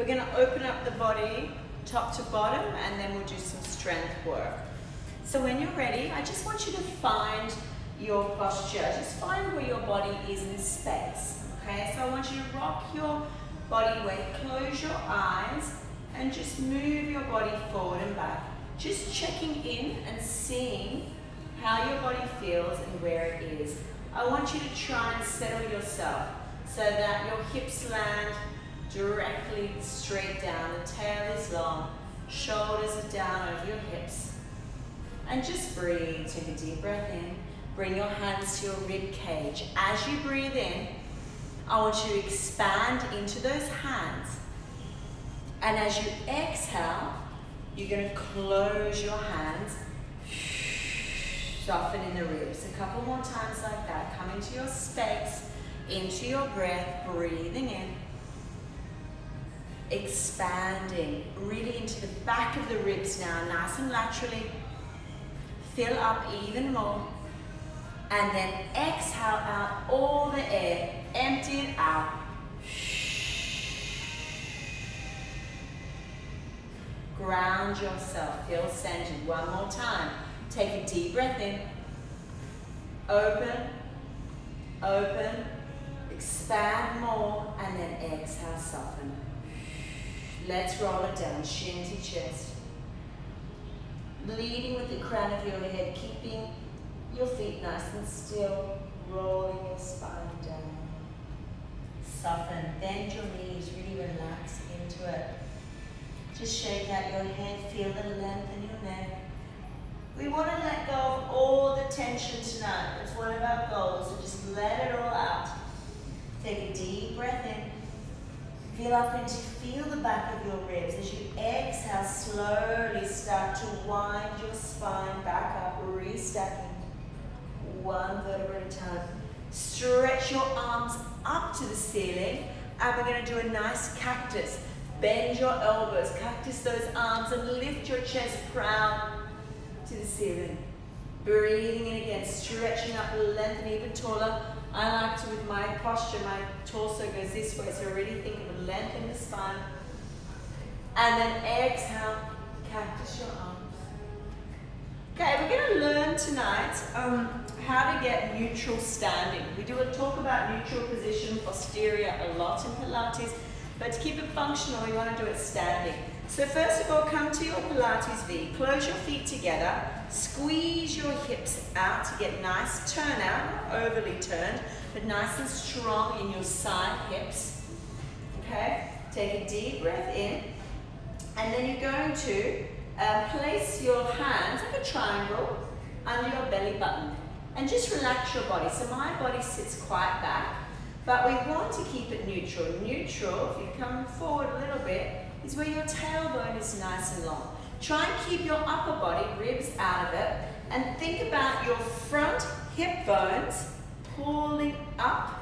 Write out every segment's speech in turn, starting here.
We're going to open up the body top to bottom, and then we'll do some strength work. So when you're ready, I just want you to find your posture. Just find where your body is in space. Okay, so I want you to rock your body weight, close your eyes, and just move your body forward and back. Just checking in and seeing how your body feels and where it is. I want you to try and settle yourself so that your hips land directly straight down. The tail is long, shoulders are down over your hips. And just breathe. Take a deep breath in. Bring your hands to your rib cage. As you breathe in, I want you to expand into those hands. And as you exhale, you're going to close your hands. Soften in the ribs. A couple more times like that. Come into your space, into your breath, breathing in. Expanding, really into the back of the ribs now, nice and laterally. Fill up even more. And then exhale out all the air. Empty it out. Ground yourself. Feel centered. One more time. Take a deep breath in. Open. Open. Expand more. And then exhale, soften. Let's roll it down. Shin to chest. Leading with the crown of your head. Keeping your feet nice and still. Rolling your spine down. Soften. Bend your knees. Really relax into it. Just shake out your head. Feel the length in your neck. We want to let go of all the tension tonight. That's one of our goals. So just let it all out. Take a deep breath in. Feel the back of your ribs. As you exhale, slowly start to wind your spine back up, restacking. One vertebra at a time. Stretch your arms up to the ceiling, and we're going to do a nice cactus. Bend your elbows, cactus those arms, and lift your chest proud to the ceiling. Breathing in again, stretching up, lengthening even taller. I like to, with my posture, my torso goes this way, so really think of a length in the spine. And then exhale, cactus your arms. Okay, we're going to learn tonight how to get neutral standing. We do talk about neutral position, posterior a lot in Pilates, but to keep it functional, we want to do it standing. So first of all, come to your Pilates V. Close your feet together. Squeeze your hips out to get nice turn out, not overly turned, but nice and strong in your side hips. Okay? Take a deep breath in. And then you're going to place your hands like a triangle under your belly button. And just relax your body. So my body sits quite back, but we want to keep it neutral. Neutral, if you come forward a little bit, is where your tailbone is nice and long. Try and keep your upper body, ribs out of it, and think about your front hip bones pulling up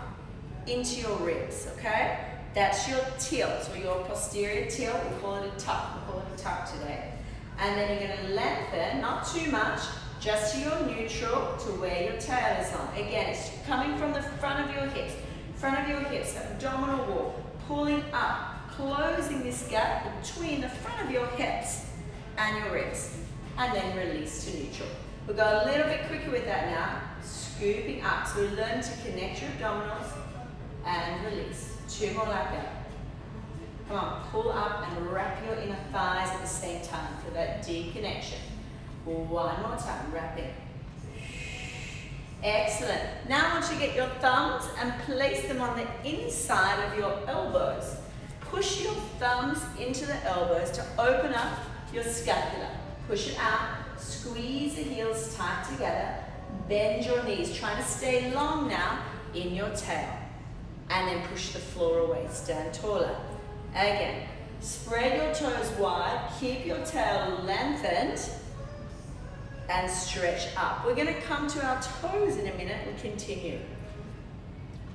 into your ribs, okay? That's your tilt, or your posterior tilt. We call it a tuck. We call it a tuck today. And then you're going to lengthen, not too much, just to your neutral, to where your tail is on. Again, it's coming from the front of your hips, abdominal wall, pulling up, closing this gap between the front of your hips and your ribs, and then release to neutral. We'll go a little bit quicker with that now, scooping up. So we learn to connect your abdominals and release. Two more like that. Come on, pull up and wrap your inner thighs at the same time for that deep connection. One more time, wrapping. Excellent. Now I want you to get your thumbs and place them on the inside of your elbows. Push your thumbs into the elbows to open up your scapula. Push it out, squeeze the heels tight together, bend your knees, trying to stay long now in your tail. And then push the floor away, stand taller. Again, spread your toes wide, keep your tail lengthened, and stretch up. We're going to come to our toes in a minute and continue.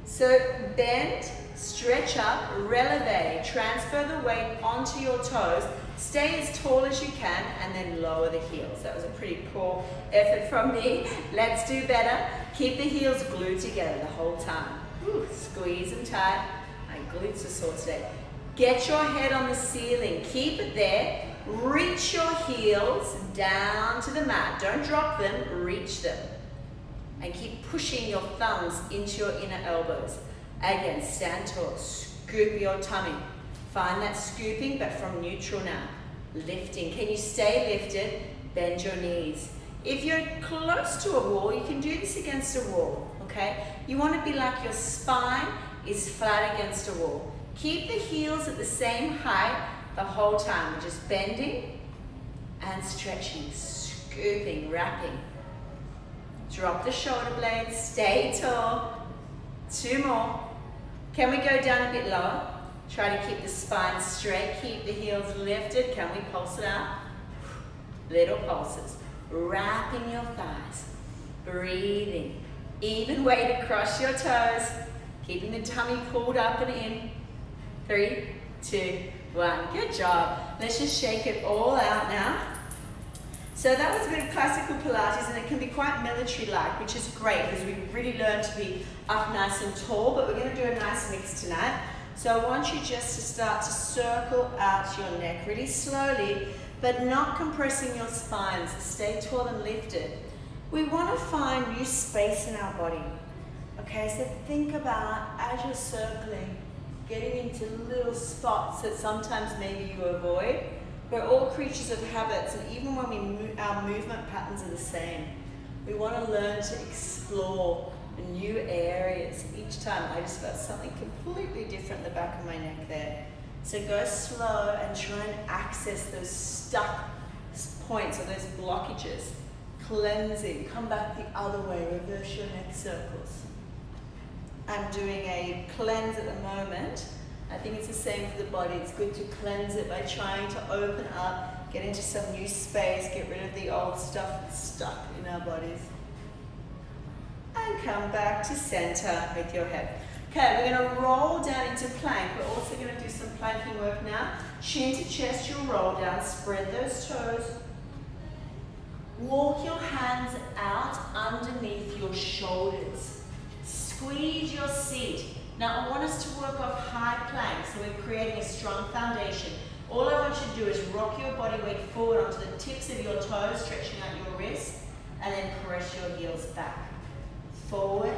So bend, stretch up, releve, transfer the weight onto your toes, stay as tall as you can, and then lower the heels. That was a pretty poor effort from me. Let's do better. Keep the heels glued together the whole time. Ooh, squeeze them tight. My glutes are sore today. Get your head on the ceiling. Keep it there. Reach your heels down to the mat. Don't drop them, reach them. And keep pushing your thumbs into your inner elbows. Again, stand tall. Scoop your tummy. Find that scooping, but from neutral now. Lifting. Can you stay lifted? Bend your knees. If you're close to a wall, you can do this against a wall, okay? You want to be like your spine is flat against a wall. Keep the heels at the same height the whole time. We're just bending and stretching, scooping, wrapping. Drop the shoulder blades, stay tall. 2 more. Can we go down a bit lower? Try to keep the spine straight, keep the heels lifted. Can we pulse it out? Little pulses. Wrapping your thighs, breathing. Even weight across your toes, keeping the tummy pulled up and in. 3, 2, 1. Good job. Let's just shake it all out now. So that was a bit of classical Pilates, and it can be quite military-like, which is great because we really learn to be up nice and tall, but we're going to do a nice mix tonight. So I want you just to start to circle out your neck really slowly, but not compressing your spines. Stay tall and lifted. We want to find new space in our body. Okay, so think about, as you're circling, getting into little spots that sometimes maybe you avoid. We're all creatures of habits, and even when we move, our movement patterns are the same. We want to learn to explore new areas. Each time I just felt something completely different in the back of my neck there. So go slow and try and access those stuck points or those blockages. Cleansing, come back the other way, reverse your neck circles. I'm doing a cleanse at the moment. I think it's the same for the body. It's good to cleanse it by trying to open up, get into some new space, get rid of the old stuff that's stuck in our bodies. And come back to center with your head. Okay, we're going to roll down into plank. We're also going to do some planking work now. Chin to chest, you'll roll down, spread those toes. Walk your hands out underneath your shoulders. Squeeze your seat. Now I want us to work off high plank, so we're creating a strong foundation. All I want you to do is rock your body weight forward onto the tips of your toes, stretching out your wrists, and then press your heels back. Forward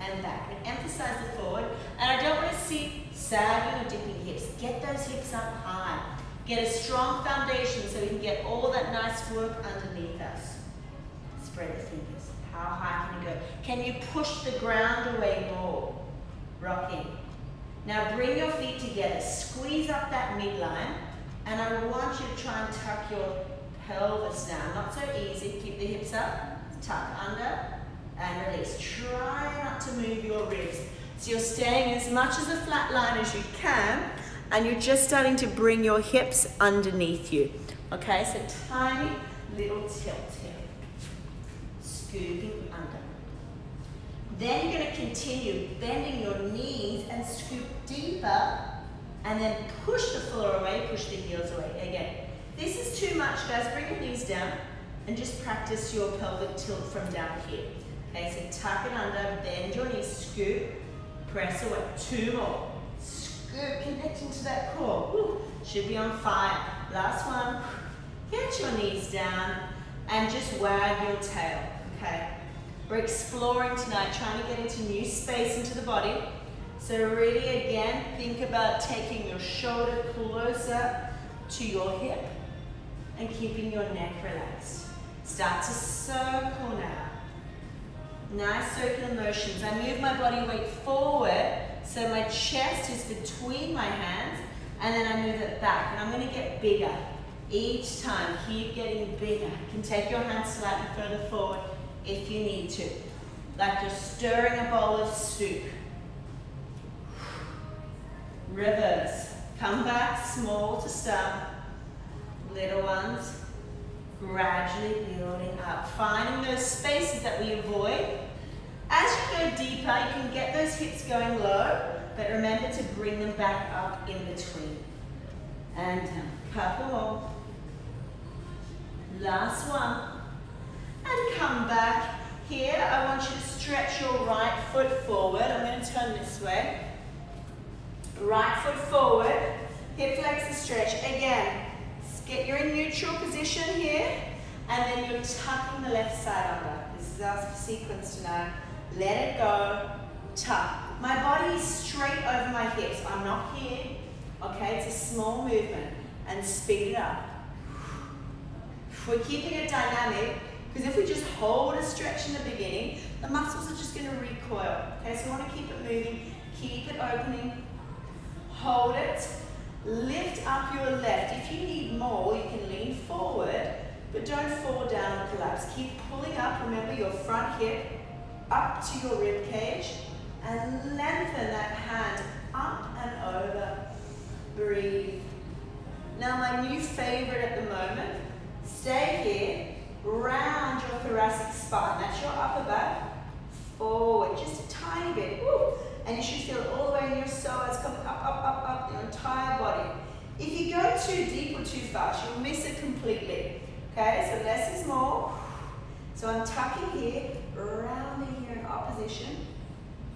and back. And emphasize the forward. And I don't want to see sagging or dipping hips. Get those hips up high. Get a strong foundation so we can get all that nice work underneath us. Spread the fingers. How high can you go? Can you push the ground away more? Rocking. Now bring your feet together. Squeeze up that midline. And I want you to try and tuck your pelvis down. Not so easy. Keep the hips up. Tuck under. And release. Try not to move your ribs. So you're staying as much as a flat line as you can, and you're just starting to bring your hips underneath you. Okay, so tiny little tilt here. Scooping under. Then you're going to continue bending your knees and scoop deeper, and then push the floor away, push the heels away. Again, this is too much, guys. Bring your knees down and just practice your pelvic tilt from down here. Okay, so tuck it under, bend your knees, scoop, press away. 2 more. Scoop, connecting to that core. Woo, should be on fire. Last one. Get your knees down and just wag your tail. Okay, we're exploring tonight, trying to get into new space into the body. So really, again, think about taking your shoulder closer to your hip and keeping your neck relaxed. Start to circle now. Nice circular motions. I move my body weight forward so my chest is between my hands, and then I move it back, and I'm going to get bigger each time. Keep getting bigger. You can take your hands slightly further forward if you need to, like you're stirring a bowl of soup. Reverse. Come back small to start. Little ones. Gradually building up, finding those spaces that we avoid. As you go deeper, you can get those hips going low, but remember to bring them back up in between. And down. Couple more. Last one. And come back. Here, I want you to stretch your right foot forward. I'm going to turn this way. Right foot forward. hip flexor stretch. Again, you're in neutral position here, and then you're tucking the left side under. This is our sequence tonight. Let it go, tuck. My body is straight over my hips. I'm not here, okay? It's a small movement, and speed it up. We're keeping it dynamic, because if we just hold a stretch in the beginning, the muscles are just going to recoil, okay? So we want to keep it moving, keep it opening, hold it, lift up your left. If you need more, you can lean forward, but don't fall down and collapse. Keep pulling up, remember your front hip up to your rib cage, and lengthen that hand up and over. Breathe. Now my new favorite at the moment, stay here, round your thoracic spine. That's your upper back, forward, just a tiny bit. Woo. And you should feel it all the way in your psoas, coming up, up, up, up, your entire body. If you go too deep or too fast, you'll miss it completely. Okay, so less is more. So I'm tucking here, rounding here in opposition,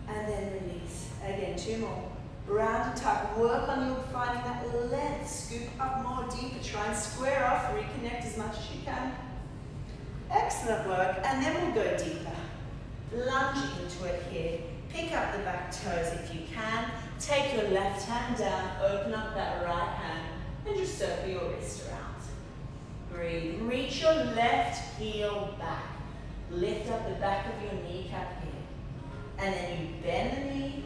and then release. Again, 2 more. Round and tuck. Work on your finding that length. Scoop up more deeper. Try and square off. Reconnect as much as you can. Excellent work. And then we'll go deeper. Lunge into it here. Pick up the back toes if you can. Take your left hand down. Open up that right hand. And just circle your wrist around. Breathe. Reach your left heel back. Lift up the back of your kneecap here. And then you bend the knee.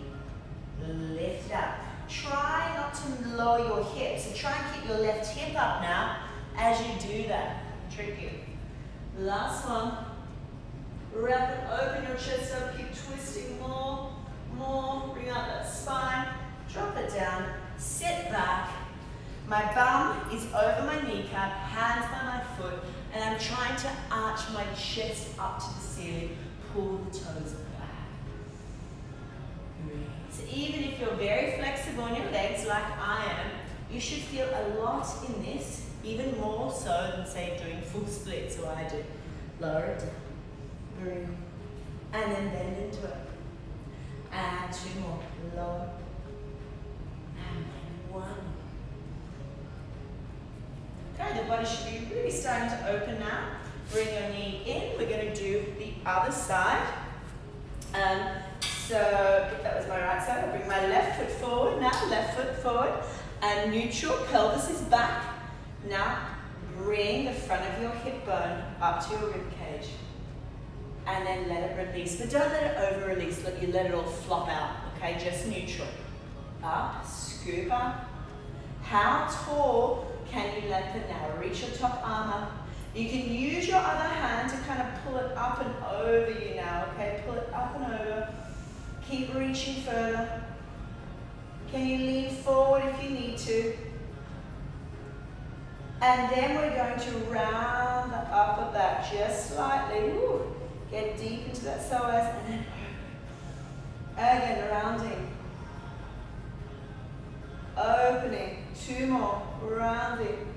Lift it up. Try not to lower your hips. So try and keep your left hip up now as you do that. Tricky. Last one. Wrap it, open your chest up, keep twisting more, bring out that spine, drop it down, sit back. My bum is over my kneecap, hands by my foot, and I'm trying to arch my chest up to the ceiling, pull the toes back. So even if you're very flexible on your legs like I am, you should feel a lot in this, even more so than say doing full splits, or I do. Lower it down. Breathe. And then bend into it. And 2 more. Lower. And then 1. Okay, the body should be really starting to open now. Bring your knee in. We're going to do the other side. So that was my right side. I'll bring my left foot forward now. Left foot forward. And neutral. Pelvis is back. Now bring the front of your hip bone up to your rib cage. And then let it release. But don't let it over-release. You let it all flop out. Okay, just neutral. Up, scoop up. How tall can you lengthen now? Reach your top arm up. You can use your other hand to kind of pull it up and over you now. Okay, pull it up and over. Keep reaching further. Can you lean forward if you need to? And then we're going to round the upper back just slightly. Woo. Get deep into that psoas and then again, rounding. Opening. 2 more. Rounding.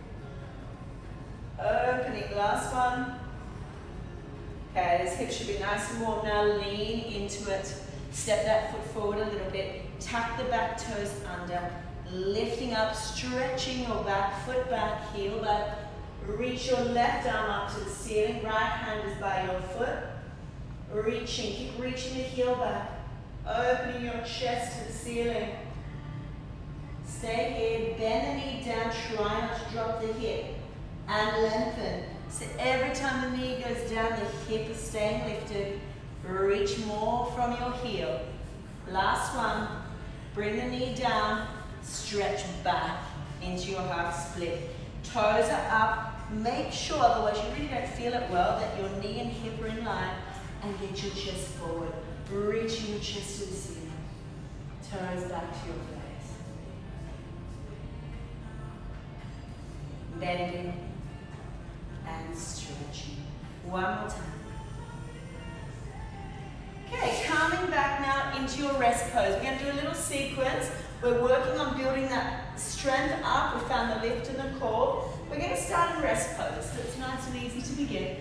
Opening. Last one. Okay, this hip should be nice and warm now. Lean into it. Step that foot forward a little bit. Tuck the back toes under. Lifting up, stretching your back, foot back, heel back. Reach your left arm up to the ceiling. Right hand is by your foot. Reaching, keep reaching the heel back. Opening your chest to the ceiling. Stay here, bend the knee down, try not to drop the hip. And lengthen. So every time the knee goes down, the hip is staying lifted. Reach more from your heel. Last one. Bring the knee down, stretch back into your half split. Toes are up. Make sure, otherwise you really don't feel it well, that your knee and hip are in line. And get your chest forward, reaching your chest to the ceiling. Toes back to your face. Bending and stretching. One more time. Okay, coming back now into your rest pose. We're going to do a little sequence. We're working on building that strength up. We found the lift in the core. We're going to start in rest pose, so it's nice and easy to begin.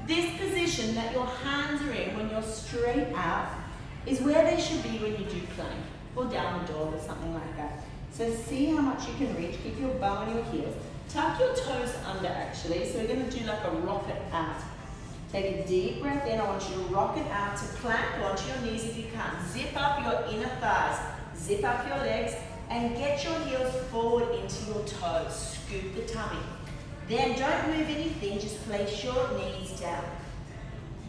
This position that your hands are in when you're straight out is where they should be when you do plank or downward dog or something like that. So see how much you can reach. Keep your bum on your heels. Tuck your toes under actually. So we're going to do like a rocket out. Take a deep breath in. I want you to rock it out to plank onto your knees if you can. Zip up your inner thighs. Zip up your legs and get your heels forward into your toes. Scoop the tummy. Then don't move anything. Just place your knees down.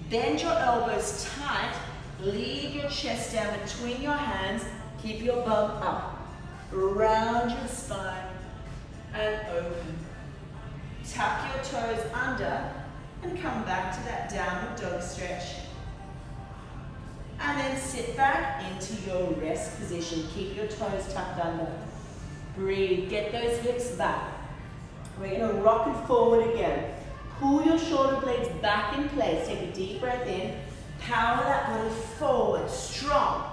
Bend your elbows tight. Leave your chest down between your hands. Keep your bum up. Round your spine and open. Tuck your toes under and come back to that downward dog stretch. And then sit back into your rest position. Keep your toes tucked under. Breathe, get those hips back. We're going to rock it forward again. Pull your shoulder blades back in place. Take a deep breath in. Power that body forward, strong.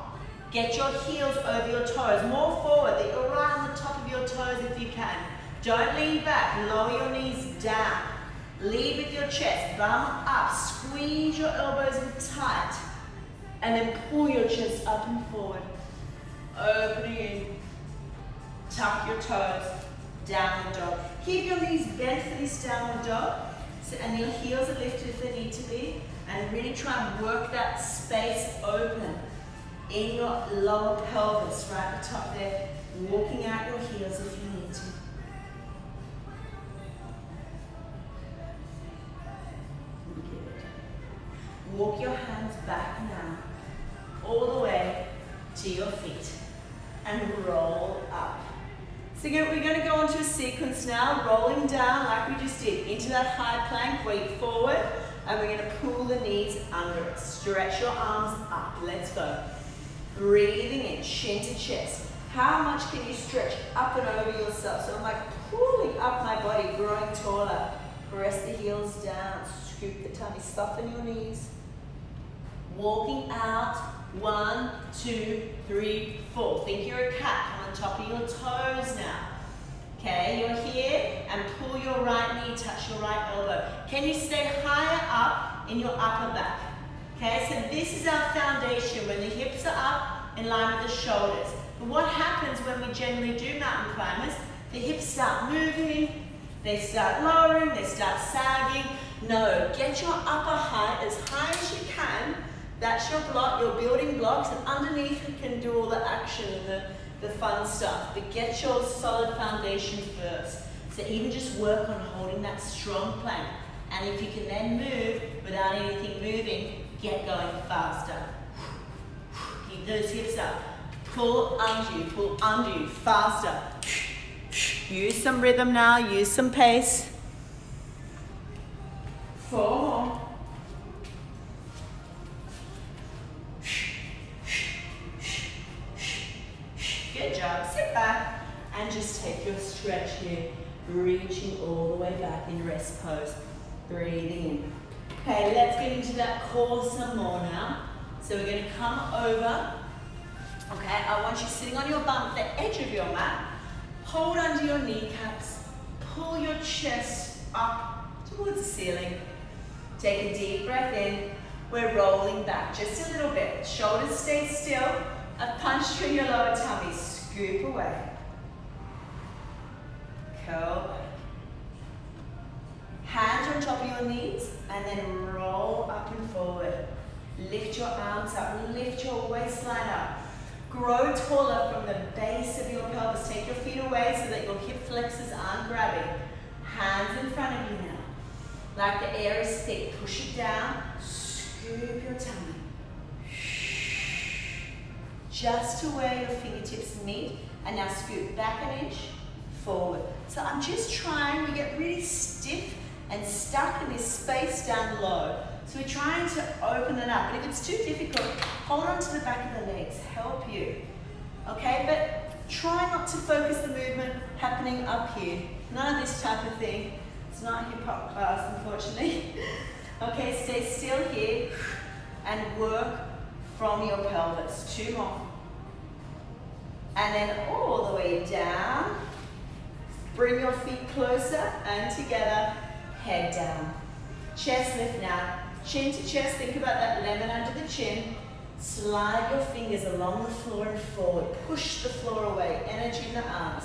Get your heels over your toes, more forward, that you're right on the top of your toes if you can. Don't lean back, lower your knees down. Lead with your chest, bum up, squeeze your elbows in tight. And then pull your chest up and forward. Opening in. Tuck your toes. Downward dog. Keep your knees bent for this downward dog. So, and your heels are lifted if they need to be. And really try and work that space open in your lower pelvis, right at the top there. Walking out your heels if you need to. Good. Walk your hands back now, all the way to your feet. And roll up. So we're going to go into a sequence now, rolling down like we just did, into that high plank, weight forward, and we're going to pull the knees under it. Stretch your arms up. Let's go. Breathing in, chin to chest. How much can you stretch up and over yourself? So I'm like pulling up my body, growing taller. Press the heels down, scoop the tummy, soften your knees. Walking out, 1, 2, 3, 4. Think you're a cat. Come on top of your toes now. Okay, you're here and pull your right knee, touch your right elbow. Can you stay higher up in your upper back? Okay, so this is our foundation when the hips are up in line with the shoulders. But what happens when we generally do mountain climbers? The hips start moving, they start lowering, they start sagging. No, get your upper height as high as you can. That's your block, your building blocks, and underneath you can do all the action and the fun stuff. But get your solid foundation first. So even just work on holding that strong plank. And if you can then move without anything moving, get going faster. Keep those hips up. Pull under you, faster. Use some rhythm now, use some pace. 4 more. Good job. Sit back and just take your stretch here, reaching all the way back in rest pose. Breathing in. Okay, let's get into that core some more now. So we're going to come over. Okay, I want you sitting on your bum at the edge of your mat. Hold under your kneecaps. Pull your chest up towards the ceiling. Take a deep breath in. We're rolling back just a little bit. Shoulders stay still. A punch through your lower tummy. Scoop away. Curl back. Hands on top of your knees and then roll up and forward. Lift your arms up. Lift your waistline up. Grow taller from the base of your pelvis. Take your feet away so that your hip flexors aren't grabbing. Hands in front of you now. Like the air is thick. Push it down. Scoop your tummy. Just to where your fingertips meet. And now scoop back an inch, forward. So I'm just trying, we get really stiff and stuck in this space down low. So we're trying to open it up. But if it's too difficult, hold on to the back of the legs, help you. Okay, but try not to focus the movement happening up here. None of this type of thing. It's not a hip hop class, unfortunately. Okay, stay still here and work from your pelvis. 2 more. And then all the way down. Bring your feet closer and together. Head down. Chest lift now. Chin to chest. Think about that lemon under the chin. Slide your fingers along the floor and forward. Push the floor away. Energy in the arms.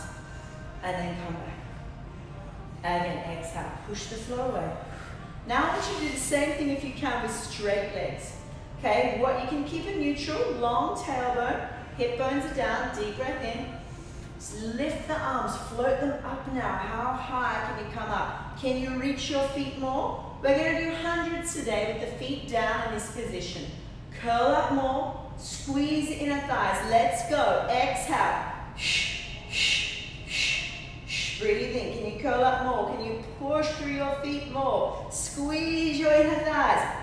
And then come back. Again, exhale. Push the floor away. Now I want you to do the same thing if you can with straight legs. Okay, what you can keep it neutral, long tailbone, hip bones are down, deep breath in. Just lift the arms, float them up now. How high can you come up? Can you reach your feet more? We're going to do hundreds today with the feet down in this position. Curl up more, squeeze the inner thighs. Let's go. Exhale. Breathe in. Can you curl up more? Can you push through your feet more? Squeeze your inner thighs.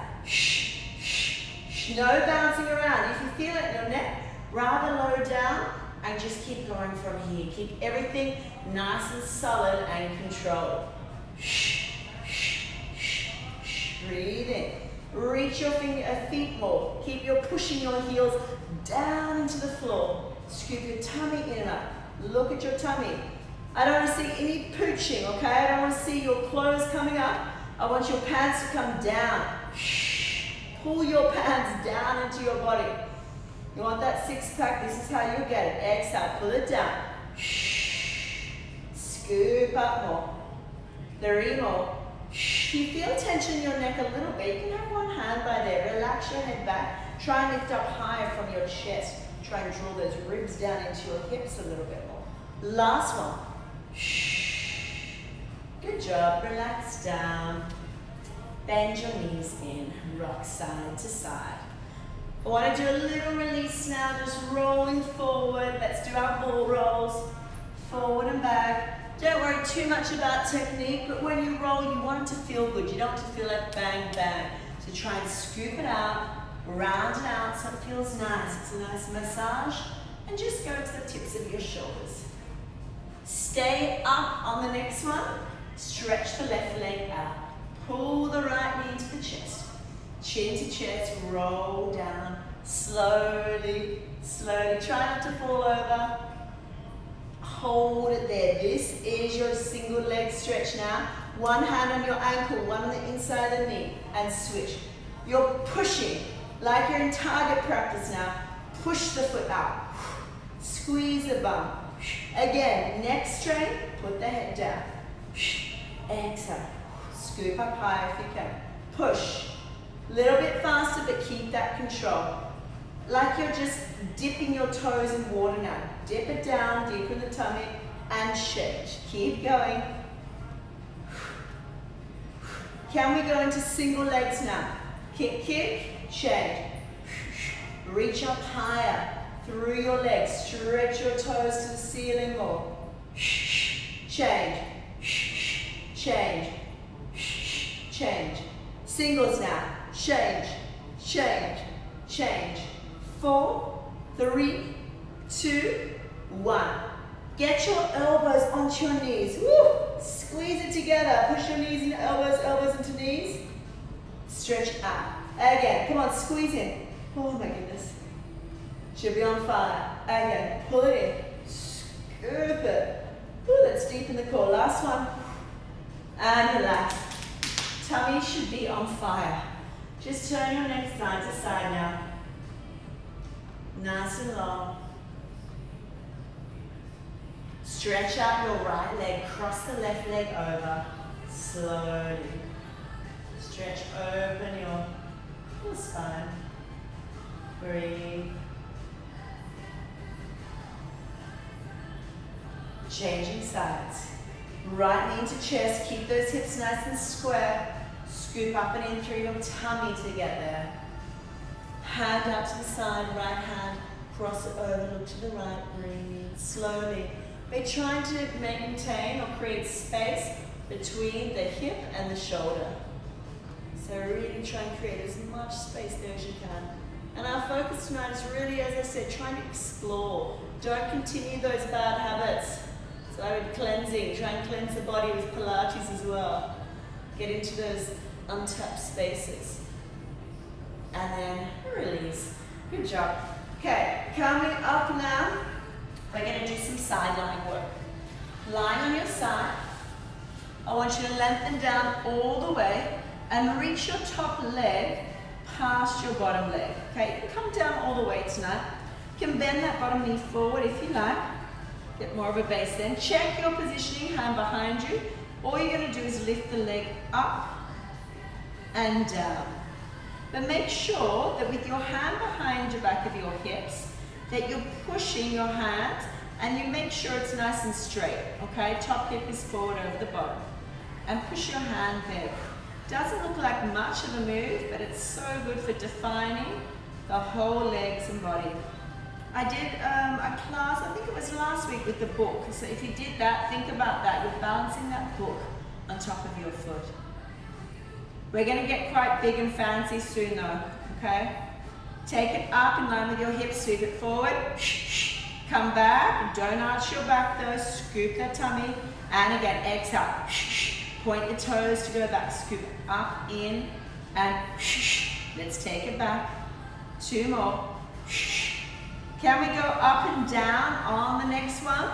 No bouncing around. If you feel it in your neck, rather low down and just keep going from here. Keep everything nice and solid and controlled. Breathe in. Reach your feet more. Keep your pushing your heels down into the floor. Scoop your tummy in and up. Look at your tummy. I don't want to see any pooching, okay? I don't want to see your clothes coming up. I want your pants to come down. Pull your pants down into your body. You want that six-pack? This is how you get it. Exhale, pull it down. Scoop up more. 3 more. If you feel tension in your neck a little bit, you can have one hand by there. Relax your head back. Try and lift up higher from your chest. Try and draw those ribs down into your hips a little bit more. Last one. Good job. Relax down. Bend your knees in. Rock side to side. I want to do a little release now, just rolling forward. Let's do our ball rolls. Forward and back. Don't worry too much about technique, but when you roll, you want it to feel good. You don't want it to feel like bang, bang. So try and scoop it out, round it out so it feels nice. It's a nice massage. And just go to the tips of your shoulders. Stay up on the next one. Stretch the left leg out. Pull the right knee to the chest. Chin to chest, roll down. Slowly, slowly. Try not to fall over. Hold it there. This is your single leg stretch now. One hand on your ankle, one on the inside of the knee, and switch. You're pushing like you're in target practice now. Push the foot out. Squeeze the bum. Again, neck straight, put the head down. Exhale. Scoop up high if you can. Push. A little bit faster, but keep that control. Like you're just dipping your toes in water now. Dip it down, deep in the tummy, and change. Keep going. Can we go into single legs now? Kick, kick, change. Reach up higher through your legs. Stretch your toes to the ceiling more. Change. Change. Change. Singles now. Change. Change. Change. 4, 3, 2, 1. Get your elbows onto your knees. Woo! Squeeze it together. Push your knees into elbows, elbows into knees. Stretch out. Again, come on, squeeze in. Oh my goodness. Should be on fire. Again, pull it in. Scoop it. Ooh, let's deepen the core. Last one. And relax. Tummy should be on fire. Just turn your neck side to side now. Nice and long. Stretch out your right leg. Cross the left leg over. Slowly. Stretch open your spine. Breathe. Changing sides. Right knee to chest. Keep those hips nice and square. Scoop up and in through your tummy to get there. Hand out to the side, right hand. Cross it over, look to the right. Breathe slowly. We're trying to maintain or create space between the hip and the shoulder. So really try and create as much space there as you can. And our focus tonight is really, as I said, trying to explore. Don't continue those bad habits. So I would cleansing, try and cleanse the body with Pilates as well. Get into those untapped spaces. And then release. Good job. Okay, coming up now, we're going to do some side lying work. Lying on your side, I want you to lengthen down all the way and reach your top leg past your bottom leg. Okay, you can come down all the way tonight. You can bend that bottom knee forward if you like. Get more of a base then. Check your positioning, hand behind you. All you're going to do is lift the leg up and down. But make sure that with your hand behind your back of your hips, that you're pushing your hands and you make sure it's nice and straight, okay? Top hip is forward over the bottom. And push your hand there. Doesn't look like much of a move, but it's so good for defining the whole legs and body. I did a class, I think it was last week, with the book. So if you did that, think about that. You're balancing that book on top of your foot. We're going to get quite big and fancy soon though, okay? Take it up in line with your hips, sweep it forward. Come back, don't arch your back though, scoop that tummy. And again, exhale. Point the toes to go back, scoop up, in, and let's take it back. 2 more. Can we go up and down on the next one?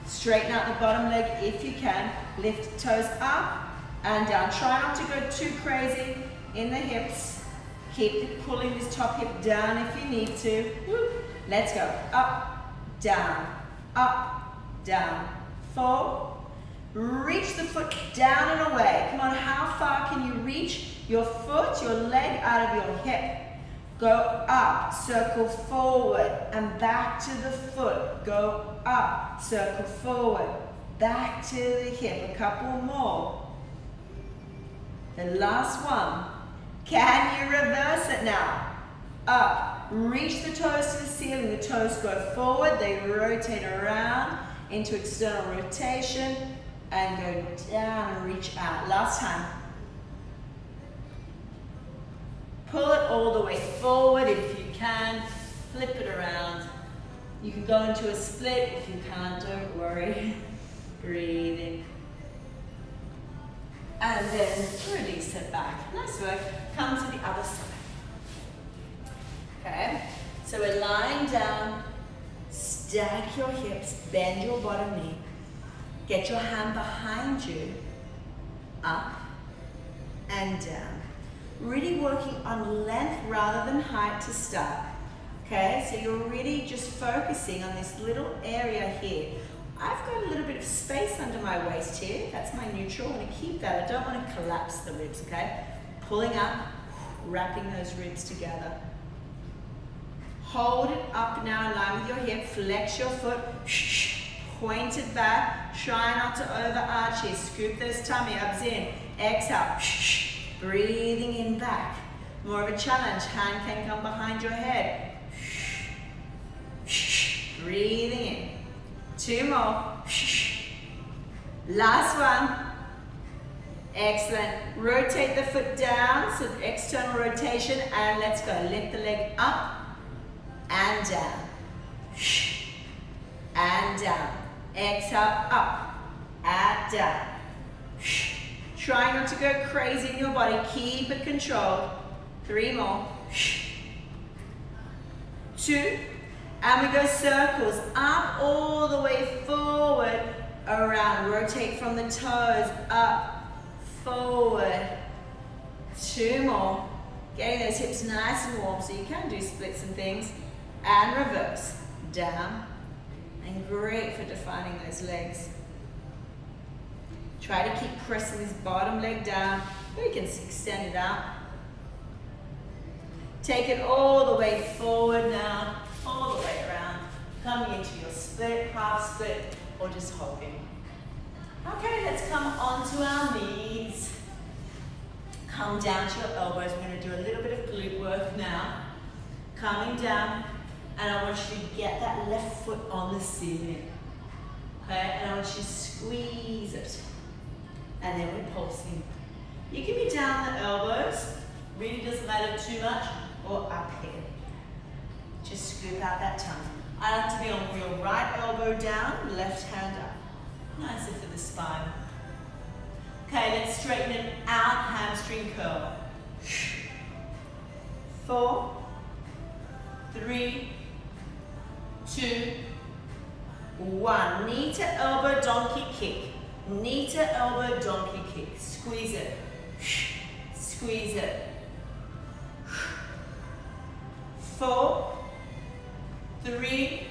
Straighten out the bottom leg if you can. Lift toes up and down. Try not to go too crazy in the hips. Keep pulling this top hip down if you need to. Let's go. Up, down, 4. Reach the foot down and away. Come on, how far can you reach your foot, your leg out of your hip? Go up, circle forward, and back to the foot. Go up, circle forward, back to the hip. A couple more. The last one. Can you reverse it now? Up, reach the toes to the ceiling. The toes go forward, they rotate around into external rotation, and go down and reach out. Last time. Pull it all the way forward if you can. Flip it around. You can go into a split. If you can't, don't worry. Breathe in. And then release it back. Nice work. Come to the other side. Okay, so we're lying down. Stack your hips, bend your bottom knee. Get your hand behind you, up and down. Really working on length rather than height to start. Okay, so you're really just focusing on this little area here. I've got a little bit of space under my waist here. That's my neutral. I want to keep that. I don't want to collapse the ribs, okay? Pulling up, wrapping those ribs together. Hold it up now in line with your hip. Flex your foot. Point it back. Try not to overarch here. Scoop those tummy ups in. Exhale. Breathing in back. More of a challenge. Hand can come behind your head. Breathing in. 2 more. Last one. Excellent. Rotate the foot down. So external rotation. And let's go. Lift the leg up and down. And down. Exhale, up and down. Try not to go crazy in your body. Keep it controlled. 3 more. 2. And we go circles. Up all the way forward. Around. Rotate from the toes. Up. Forward. 2 more. Getting those hips nice and warm so you can do splits and things. And reverse. Down. And great for defining those legs. Try to keep pressing this bottom leg down. Or you can extend it out. Take it all the way forward now. All the way around. Coming into your split, half split, or just holding. Okay, let's come onto our knees. Come down to your elbows. We're going to do a little bit of glute work now. Coming down. And I want you to get that left foot on the ceiling. Okay, and I want you to squeeze it. And then we're pulsing. You can be down the elbows. Really doesn't matter too much. Or up here. Just scoop out that tongue. I like to be on your right elbow down, left hand up. Nicer for the spine. Okay, let's straighten it out, hamstring curl. 4, 3, 2, 1. Knee to elbow donkey kick. Knee to elbow donkey kick. Squeeze it. Squeeze it. 4, 3,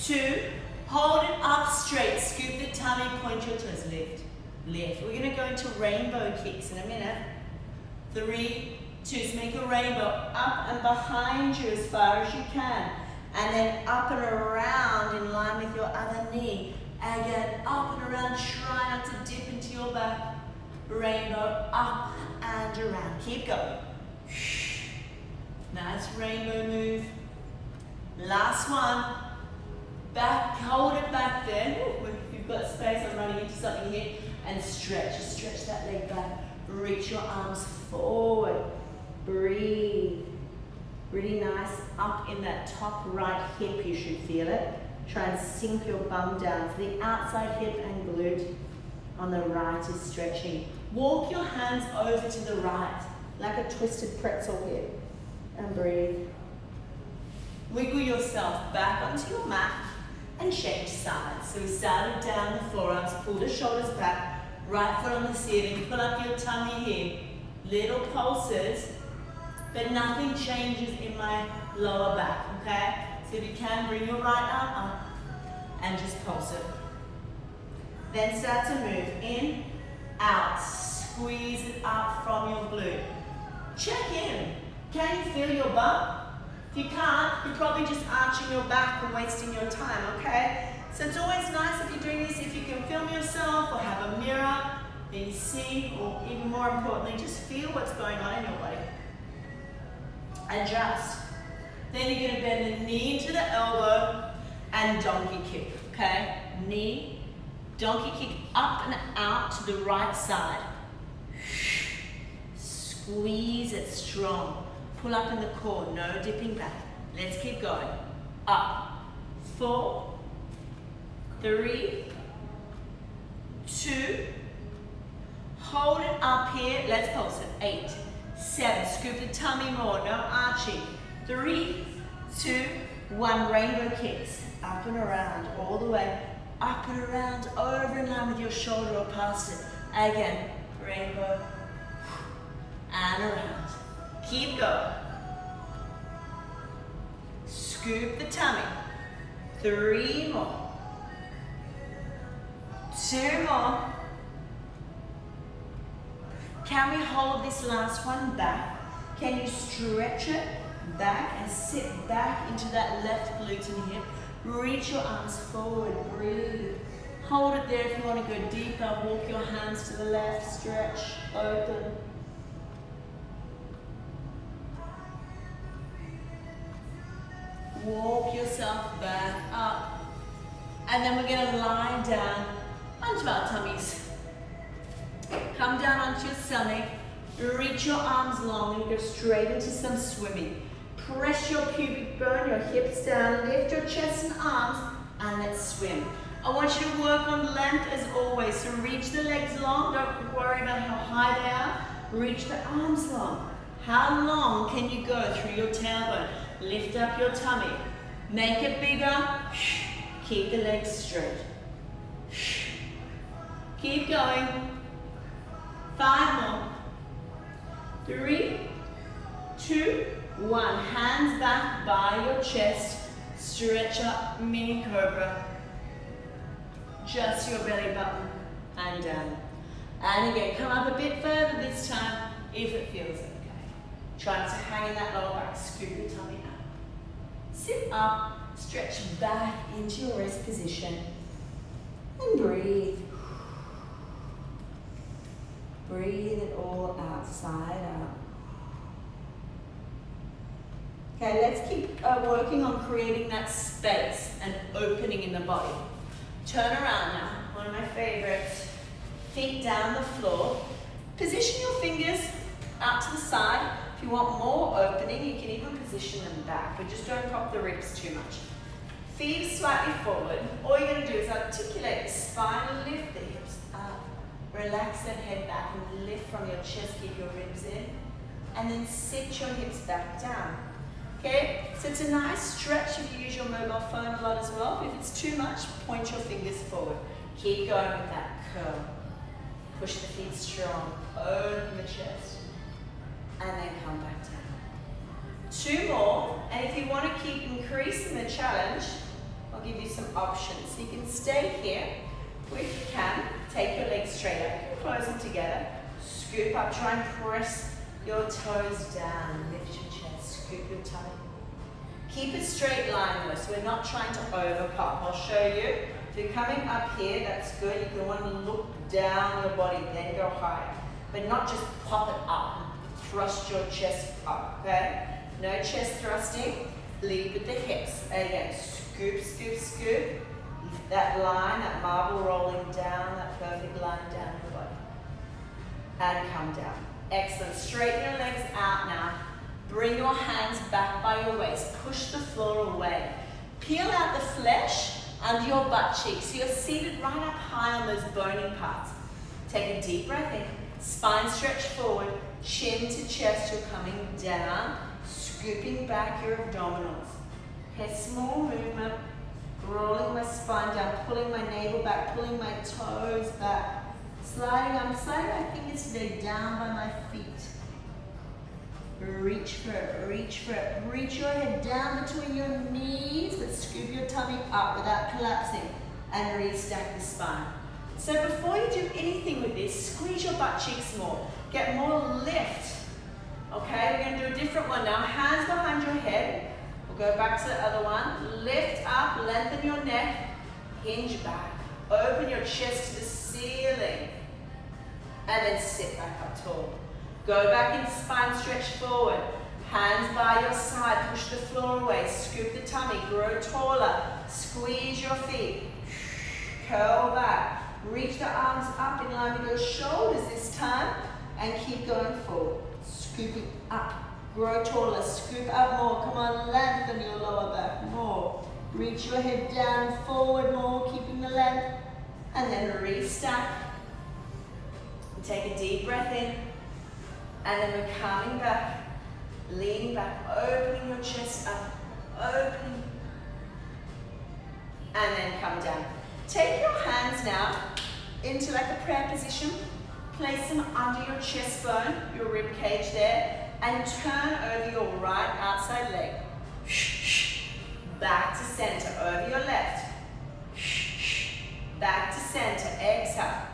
2, hold it up straight, scoop the tummy, point your toes, lift, lift. We're going to go into rainbow kicks in a minute. 3, 2, so make a rainbow up and behind you as far as you can. And then up and around in line with your other knee. Again, up and around, try not to dip into your back. Rainbow up and around. Keep going. Nice rainbow move. Last one. Back, hold it back there. Ooh, if you've got space, I'm running into something here. And stretch, just stretch that leg back. Reach your arms forward. Breathe. Really nice up in that top right hip, you should feel it. Try and sink your bum down. So the outside hip and glute on the right is stretching. Walk your hands over to the right, like a twisted pretzel here. And breathe. Wiggle yourself back onto your mat and change sides. So we started down the forearms, pull the shoulders back, right foot on the ceiling, pull up your tummy here. Little pulses, but nothing changes in my lower back, okay? So if you can, bring your right arm up and just pulse it. Then start to move in, out, squeeze it up from your glute. Check in. Can you feel your bum? If you can't, you're probably just arching your back and wasting your time, okay? So it's always nice if you're doing this, if you can film yourself or have a mirror, then you see, or even more importantly, just feel what's going on in your body. Adjust. Then you're going to bend the knee into the elbow and donkey kick, okay? Knee, donkey kick up and out to the right side. Squeeze it strong. Pull up in the core, no dipping back. Let's keep going. Up. 4, 3, 2. Hold it up here. Let's pulse it. 8, 7. Scoop the tummy more, no arching. 3, 2, 1. Rainbow kicks. Up and around, all the way. Up and around, over in line with your shoulder or past it. Again, rainbow. And around. Keep going. Scoop the tummy. 3 more. 2 more. Can we hold this last one back? Can you stretch it back and sit back into that left glute and hip? Reach your arms forward, breathe. Hold it there if you want to go deeper. Walk your hands to the left, stretch, open. Walk yourself back up. And then we're going to lie down onto our tummies. Come down onto your stomach. Reach your arms long and go straight into some swimming. Press your pubic bone, your hips down, lift your chest and arms, and let's swim. I want you to work on length as always. So reach the legs long, don't worry about how high they are. Reach the arms long. How long can you go through your tailbone? Lift up your tummy. Make it bigger. Keep the legs straight. Keep going. 5 more. 3, 2, 1. Hands back by your chest. Stretch up, mini cobra. Just your belly button and down. And again, come up a bit further this time if it feels okay. Try not to hang in that lower back. Scoop your tummy up. Sit up, stretch back into your rest position. And breathe. Breathe it all outside out. Okay, let's keep working on creating that space and opening in the body. Turn around now, one of my favorites. Feet down the floor. Position your fingers out to the side. If you want more opening, you can even position them back, but just don't prop the ribs too much. Feet slightly forward. All you're going to do is articulate the spine, lift the hips up. Relax that head back and lift from your chest, keep your ribs in. And then sit your hips back down. Okay, so it's a nice stretch if you use your mobile phone a lot as well. If it's too much, point your fingers forward. Keep going with that curl. Push the feet strong, open the chest, and then come back down. 2 more, and if you want to keep increasing the challenge, I'll give you some options. So you can stay here, or if you can, take your legs straight up, close them together, scoop up, try and press your toes down, lift your chest, scoop your tummy. Keep a straight line though, so we're not trying to over pop. I'll show you. If you're coming up here, that's good. You're going to want to look down your body, then go higher. But not just pop it up, thrust your chest up, okay? No chest thrusting, lead with the hips. Again, scoop, scoop, scoop. That line, that marble rolling down, that perfect line down your body. And come down. Excellent. Straighten your legs out now. Bring your hands back by your waist. Push the floor away. Peel out the flesh under your butt cheeks. So you're seated right up high on those bony parts. Take a deep breath in. Spine stretch forward. Chin to chest. You're coming down. Scooping back your abdominals. Okay, small movement. Rolling my spine down. Pulling my navel back. Pulling my toes back. I'm sliding my fingers today down by my feet. Reach for it, reach for it. Reach your head down between your knees, but scoop your tummy up without collapsing and restack the spine. So before you do anything with this, squeeze your butt cheeks more. Get more lift. Okay, we're going to do a different one now. Hands behind your head. We'll go back to the other one. Lift up, lengthen your neck, hinge back. Open your chest to the ceiling. And then sit back up tall. Go back into spine stretch forward. Hands by your side, push the floor away, scoop the tummy, grow taller, squeeze your feet, curl back, reach the arms up in line with your shoulders this time, and keep going forward. Scooping up, grow taller, scoop up more, come on, lengthen your lower back more. Reach your head down, forward more, keeping the length, and then restack. Take a deep breath in. And then we're coming back, leaning back, opening your chest up, opening, and then come down. Take your hands now into like a prayer position, place them under your chest bone, your rib cage there, and turn over your right outside leg. Back to center, over your left. Back to center, exhale.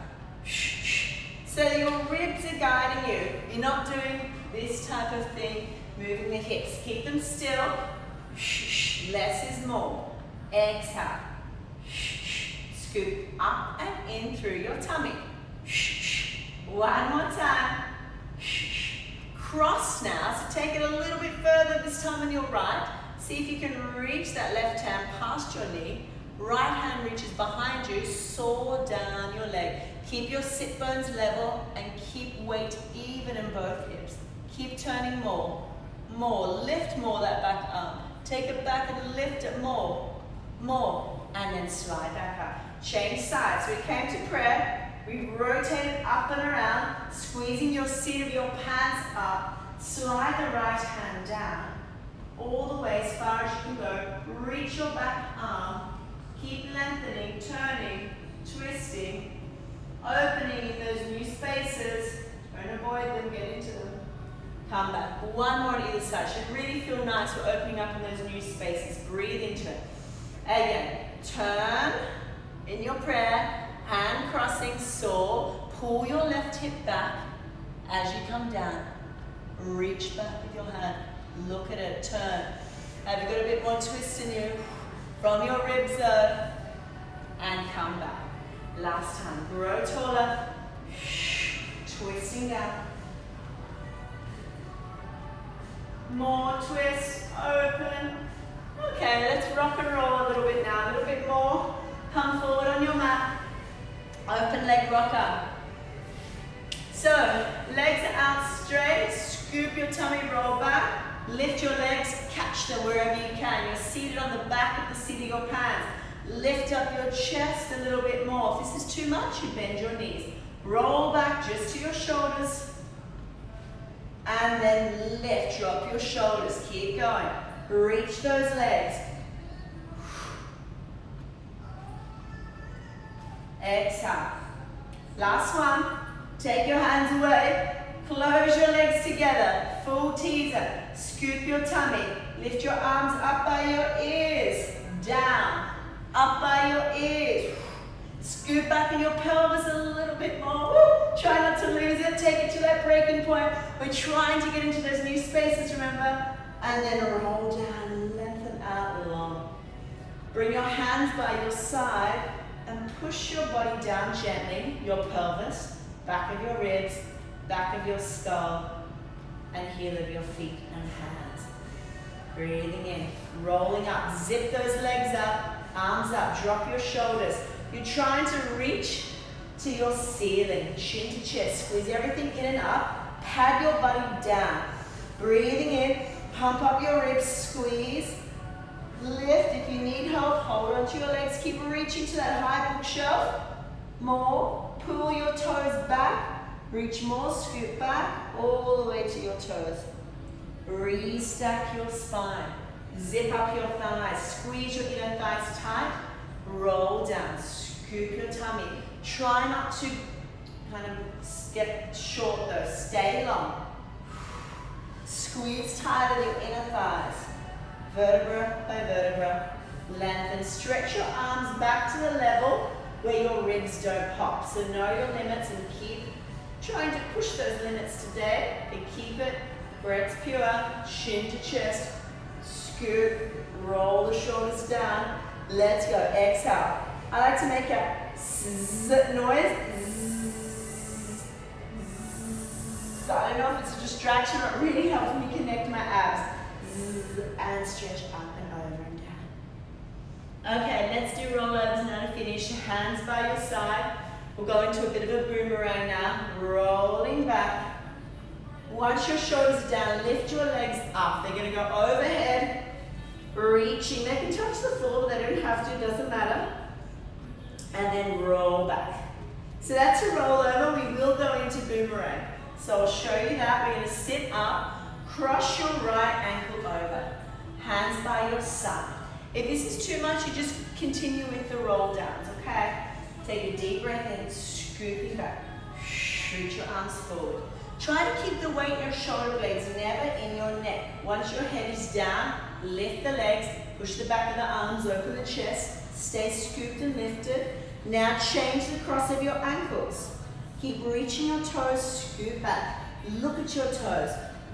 So your ribs are guiding you. You're not doing this type of thing, moving the hips. Keep them still. Less is more. Exhale. Scoop up and in through your tummy. One more time. Cross now, so take it a little bit further this time on your right. See if you can reach that left hand past your knee. Right hand reaches behind you, saw down your leg. Keep your sit bones level and keep weight even in both hips. Keep turning more, lift more that back arm. Take it back and lift it more, and then slide back up. Change sides. So we came to prayer, we rotated up and around, squeezing your seat of your pants up, slide the right hand down, all the way as far as you can go. Reach your back arm, keep lengthening, turning, twisting, opening in those new spaces. Don't avoid them, get into them. Come back. One more on either side. Should really feel nice. We're opening up in those new spaces. Breathe into it. Again, turn in your prayer, hand crossing, saw. Pull your left hip back as you come down. Reach back with your hand. Look at it, turn. Have you got a bit more twist in you from your rib zone? And come back. Last time, grow taller, twisting down. More twist, open. Okay, let's rock and roll a little bit now, a little bit more. Come forward on your mat. Open leg rocker. So, legs are out straight, scoop your tummy, roll back. Lift your legs, catch them wherever you can. You're seated on the back of the seat of your pants. Lift up your chest a little bit more. If this is too much, you bend your knees. Roll back just to your shoulders. And then lift, drop your shoulders. Keep going. Reach those legs. Exhale. Last one. Take your hands away. Close your legs together. full teaser. Scoop your tummy. Lift your arms up by your ears. Down. Up by your ears. Scoop back in your pelvis a little bit more. Woo. Try not to lose it. Take it to that breaking point. We're trying to get into those new spaces, remember? And then roll down, lengthen out long. Bring your hands by your side and push your body down gently. Your pelvis, back of your ribs, back of your skull, and heel of your feet and hands. Breathing in, rolling up. Zip those legs up, arms up, drop your shoulders. You're trying to reach to your ceiling, chin to chest. Squeeze everything in and up. Pad your body down. Breathing in, pump up your ribs, squeeze. Lift. If you need help, hold onto your legs. Keep reaching to that high bookshelf. More. Pull your toes back. Reach more, scoot back, all the way to your toes. Restack your spine. Zip up your thighs. Squeeze your inner thighs tight. Roll down. Scoop your tummy. Try not to kind of get short though. Stay long. Squeeze tight of your inner thighs. Vertebra by vertebra. Lengthen. Stretch your arms back to the level where your ribs don't pop. So know your limits and keep trying to push those limits today. And keep it where it's pure. Chin to chest. Scoop. Roll the shoulders down. Let's go. Exhale. I like to make a zzz noise. Zzz. I don't know if it's a distraction or it really helps me connect my abs. Zzz. And stretch up and over and down. Okay, let's do rollovers now to finish. Hands by your side. We'll go into a bit of a boomerang now. Rolling back. Once your shoulders are down, lift your legs up. They're going to go overhead. Reaching. They can touch the floor, but they don't have to. Doesn't matter. And then roll back. So that's a rollover. We will go into boomerang. So I'll show you that. We're going to sit up. Cross your right ankle over. Hands by your side. If this is too much, you just continue with the roll downs, okay? Take a deep breath in, scooping back. Shoot your arms forward. Try to keep the weight in your shoulder blades, never in your neck. Once your head is down, lift the legs, push the back of the arms, open the chest, stay scooped and lifted. Now change the cross of your ankles. Keep reaching your toes, scoop back. Look at your toes.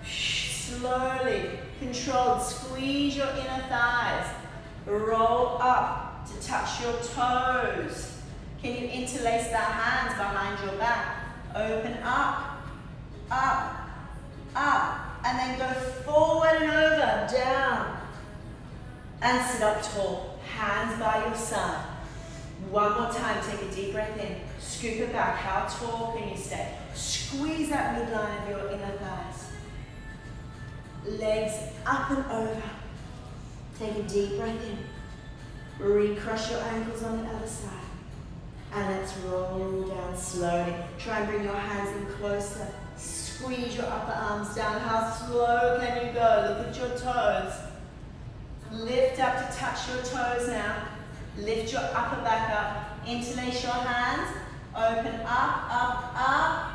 Slowly, controlled, squeeze your inner thighs. Roll up to touch your toes. Can you interlace the hands behind your back? Open up, up, up, and then go forward and over, down. And sit up tall, hands by your side. One more time, take a deep breath in, scoop it back. How tall can you stay? Squeeze that midline of your inner thighs. Legs up and over. Take a deep breath in. Recross your ankles on the other side. And let's roll down slowly. Try and bring your hands in closer. Squeeze your upper arms down. How slow can you go? Look at your toes. Lift up to touch your toes now. Lift your upper back up. Interlace your hands. Open up, up, up.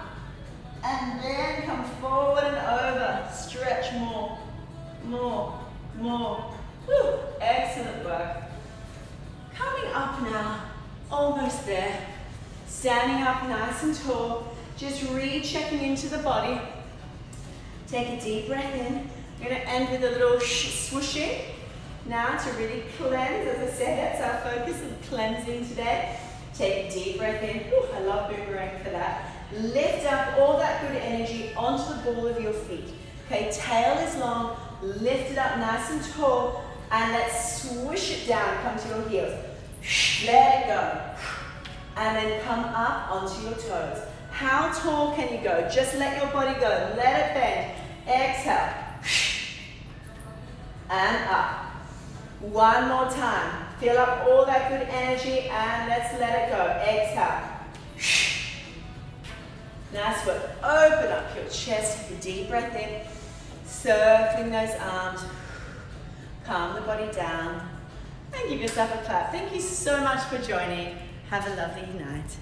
And then come forward and over. Stretch more, more, more. Whew. Excellent work. Coming up now. Almost there. Standing up nice and tall. Just rechecking into the body. Take a deep breath in. We're going to end with a little swooshing. Now to really cleanse. As I said, that's our focus of cleansing today. Take a deep breath in. Ooh, I love boomerang for that. Lift up all that good energy onto the ball of your feet. Okay, tail is long. Lift it up nice and tall. And let's swoosh it down. Come to your heels. Let it go. And then come up onto your toes. How tall can you go? Just let your body go. Let it bend. Exhale. And up. One more time. Fill up all that good energy and let's let it go. Exhale. Nice work. Open up your chest. Take a deep breath in. Circling those arms. Calm the body down. And give yourself a clap. Thank you so much for joining. Have a lovely night.